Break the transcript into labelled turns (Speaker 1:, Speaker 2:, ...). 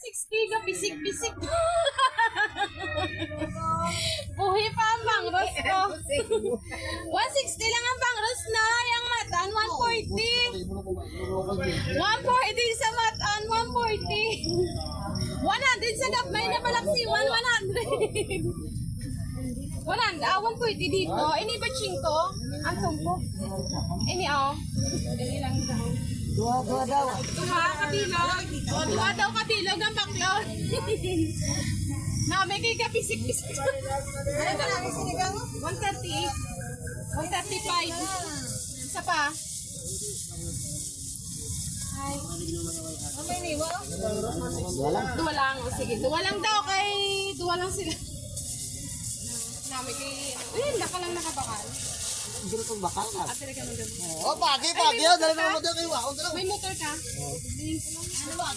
Speaker 1: 160 ka bisik-bisik. Buhi pa ang bangros ko. 160 lang ang bangros na. Yung matan, 140. 140 sa matan, 140. 100 sa gapmay na palaksiwan, 100. 140 dito. Ini ba chinko? Ang tumpo. Ini Ini lang daw.
Speaker 2: Dua daw.
Speaker 1: Duha kabilog. Duha daw kabilog ang baklon. Na may kay kapisik-pisik. Ano ba namin sinigang? 130. 135. Isa pa. Ay. May niwa? Dua lang. O sige, dua lang daw kay dua lang sila. Namin kay naka lang nakabakal.
Speaker 2: Hindi ko bakal ka.
Speaker 1: Ate ka mo doon.
Speaker 2: Oh, pagi. Dala na mo daw kayo.
Speaker 1: May motor ka? Ano ba?